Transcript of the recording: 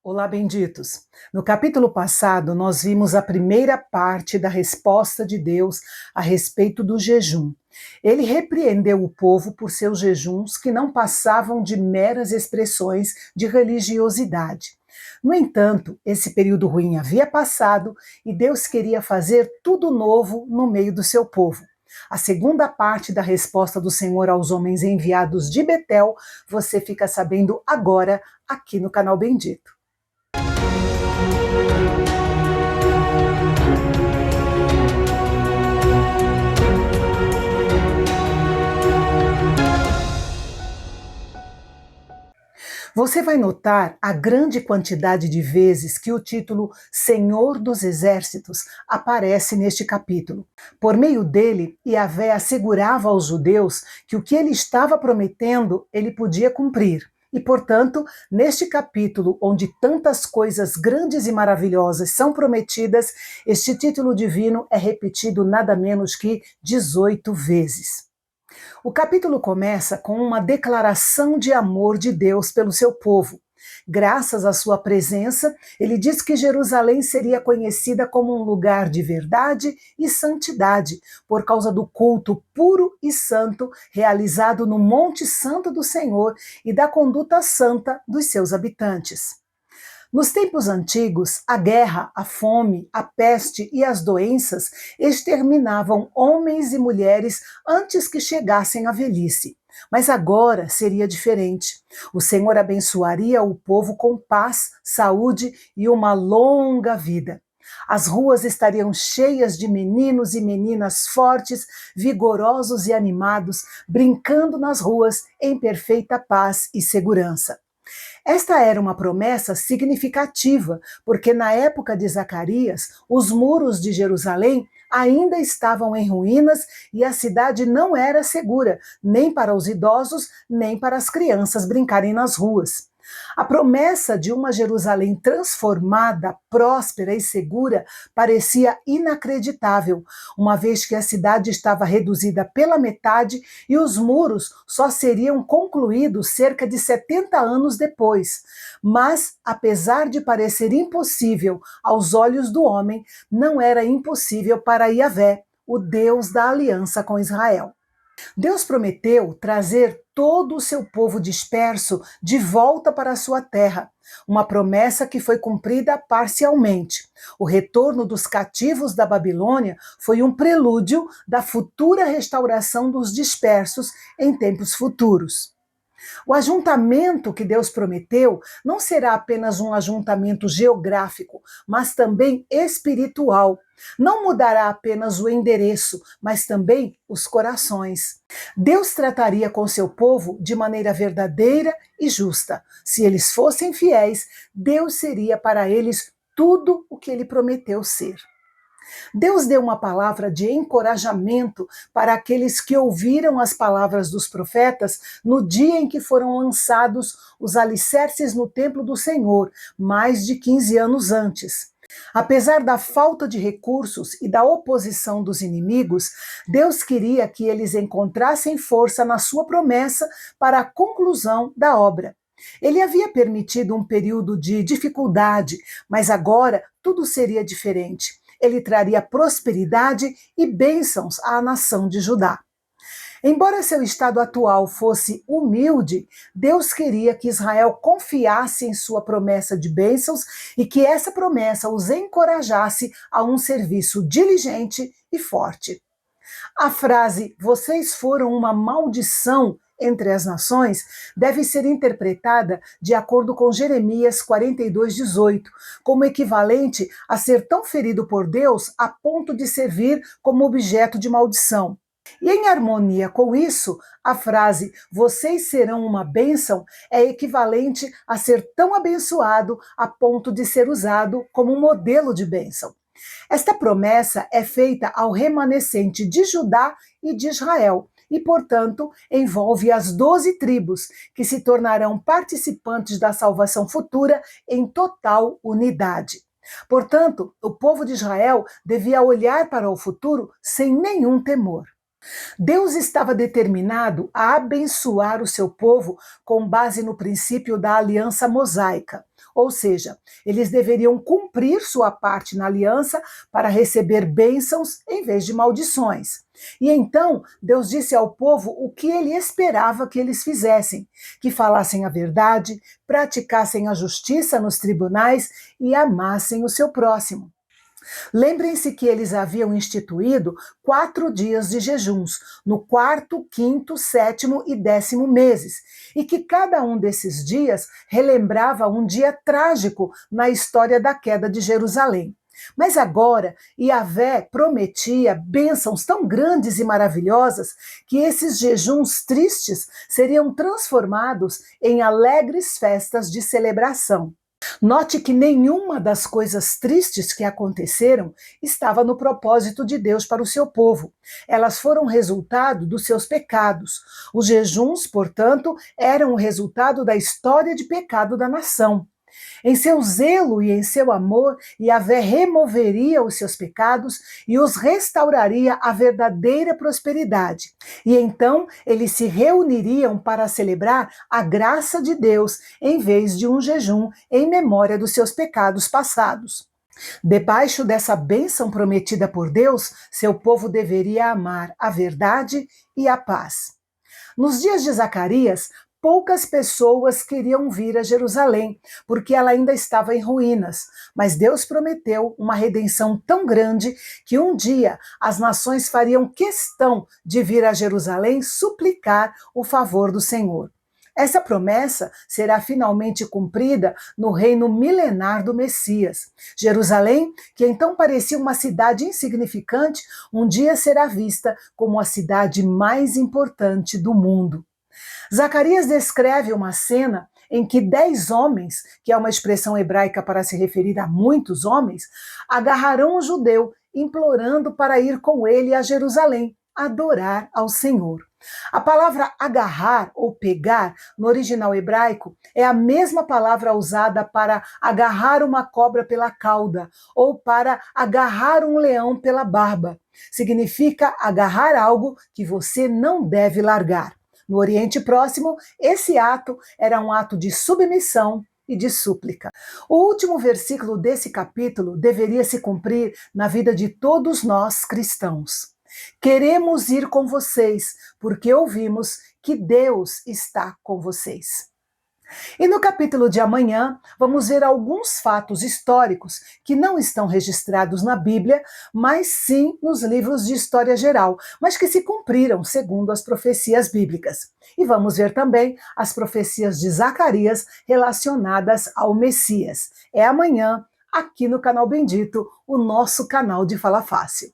Olá, benditos! No capítulo passado, nós vimos a primeira parte da resposta de Deus a respeito do jejum. Ele repreendeu o povo por seus jejuns que não passavam de meras expressões de religiosidade. No entanto, esse período ruim havia passado e Deus queria fazer tudo novo no meio do seu povo. A segunda parte da resposta do Senhor aos homens enviados de Betel, você fica sabendo agora aqui no canal Bendito. Você vai notar a grande quantidade de vezes que o título Senhor dos Exércitos aparece neste capítulo. Por meio dele, Yahvé assegurava aos judeus que o que ele estava prometendo, ele podia cumprir. E, portanto, neste capítulo, onde tantas coisas grandes e maravilhosas são prometidas, este título divino é repetido nada menos que 18 vezes. O capítulo começa com uma declaração de amor de Deus pelo seu povo. Graças à sua presença, ele diz que Jerusalém seria conhecida como um lugar de verdade e santidade, por causa do culto puro e santo realizado no Monte Santo do Senhor e da conduta santa dos seus habitantes. Nos tempos antigos, a guerra, a fome, a peste e as doenças exterminavam homens e mulheres antes que chegassem à velhice. Mas agora seria diferente. O Senhor abençoaria o povo com paz, saúde e uma longa vida. As ruas estariam cheias de meninos e meninas fortes, vigorosos e animados, brincando nas ruas em perfeita paz e segurança. Esta era uma promessa significativa, porque na época de Zacarias, os muros de Jerusalém ainda estavam em ruínas e a cidade não era segura, nem para os idosos, nem para as crianças brincarem nas ruas. A promessa de uma Jerusalém transformada, próspera e segura parecia inacreditável, uma vez que a cidade estava reduzida pela metade e os muros só seriam concluídos cerca de 70 anos depois. Mas, apesar de parecer impossível aos olhos do homem, não era impossível para Yahvé, o Deus da aliança com Israel. Deus prometeu trazer todo o seu povo disperso de volta para a sua terra, uma promessa que foi cumprida parcialmente. O retorno dos cativos da Babilônia foi um prelúdio da futura restauração dos dispersos em tempos futuros. O ajuntamento que Deus prometeu não será apenas um ajuntamento geográfico, mas também espiritual. Não mudará apenas o endereço, mas também os corações. Deus trataria com seu povo de maneira verdadeira e justa. Se eles fossem fiéis, Deus seria para eles tudo o que ele prometeu ser. Deus deu uma palavra de encorajamento para aqueles que ouviram as palavras dos profetas no dia em que foram lançados os alicerces no templo do Senhor, mais de 15 anos antes. Apesar da falta de recursos e da oposição dos inimigos, Deus queria que eles encontrassem força na sua promessa para a conclusão da obra. Ele havia permitido um período de dificuldade, mas agora tudo seria diferente. Ele traria prosperidade e bênçãos à nação de Judá. Embora seu estado atual fosse humilde, Deus queria que Israel confiasse em sua promessa de bênçãos e que essa promessa os encorajasse a um serviço diligente e forte. A frase "vocês foram uma maldição entre as nações" deve ser interpretada de acordo com Jeremias 42:18, como equivalente a ser tão ferido por Deus a ponto de servir como objeto de maldição. E em harmonia com isso, a frase "vocês serão uma bênção" é equivalente a ser tão abençoado a ponto de ser usado como um modelo de bênção. Esta promessa é feita ao remanescente de Judá e de Israel e, portanto, envolve as 12 tribos, que se tornarão participantes da salvação futura em total unidade. Portanto, o povo de Israel devia olhar para o futuro sem nenhum temor. Deus estava determinado a abençoar o seu povo com base no princípio da aliança mosaica. Ou seja, eles deveriam cumprir sua parte na aliança para receber bênçãos em vez de maldições. E então Deus disse ao povo o que ele esperava que eles fizessem: que falassem a verdade, praticassem a justiça nos tribunais e amassem o seu próximo. Lembrem-se que eles haviam instituído 4 dias de jejuns, no quarto, quinto, sétimo e 10º meses, e que cada um desses dias relembrava um dia trágico na história da queda de Jerusalém. Mas agora, Yahvé prometia bênçãos tão grandes e maravilhosas que esses jejuns tristes seriam transformados em alegres festas de celebração. Note que nenhuma das coisas tristes que aconteceram estava no propósito de Deus para o seu povo. Elas foram resultado dos seus pecados. Os jejuns, portanto, eram o resultado da história de pecado da nação. Em seu zelo e em seu amor, Yahvé removeria os seus pecados e os restauraria à verdadeira prosperidade. E então eles se reuniriam para celebrar a graça de Deus, em vez de um jejum em memória dos seus pecados passados. Debaixo dessa bênção prometida por Deus, seu povo deveria amar a verdade e a paz. Nos dias de Zacarias, poucas pessoas queriam vir a Jerusalém, porque ela ainda estava em ruínas. Mas Deus prometeu uma redenção tão grande que um dia as nações fariam questão de vir a Jerusalém suplicar o favor do Senhor. Essa promessa será finalmente cumprida no reino milenar do Messias. Jerusalém, que então parecia uma cidade insignificante, um dia será vista como a cidade mais importante do mundo. Zacarias descreve uma cena em que 10 homens, que é uma expressão hebraica para se referir a muitos homens, agarrarão um judeu, implorando para ir com ele a Jerusalém, adorar ao Senhor. A palavra agarrar ou pegar, no original hebraico, é a mesma palavra usada para agarrar uma cobra pela cauda ou para agarrar um leão pela barba. Significa agarrar algo que você não deve largar. No Oriente Próximo, esse ato era um ato de submissão e de súplica. O último versículo desse capítulo deveria se cumprir na vida de todos nós cristãos. Queremos ir com vocês, porque ouvimos que Deus está com vocês. E no capítulo de amanhã, vamos ver alguns fatos históricos que não estão registrados na Bíblia, mas sim nos livros de história geral, mas que se cumpriram segundo as profecias bíblicas. E vamos ver também as profecias de Zacarias relacionadas ao Messias. É amanhã, aqui no Canal Bendito, o nosso canal de Fala Fácil.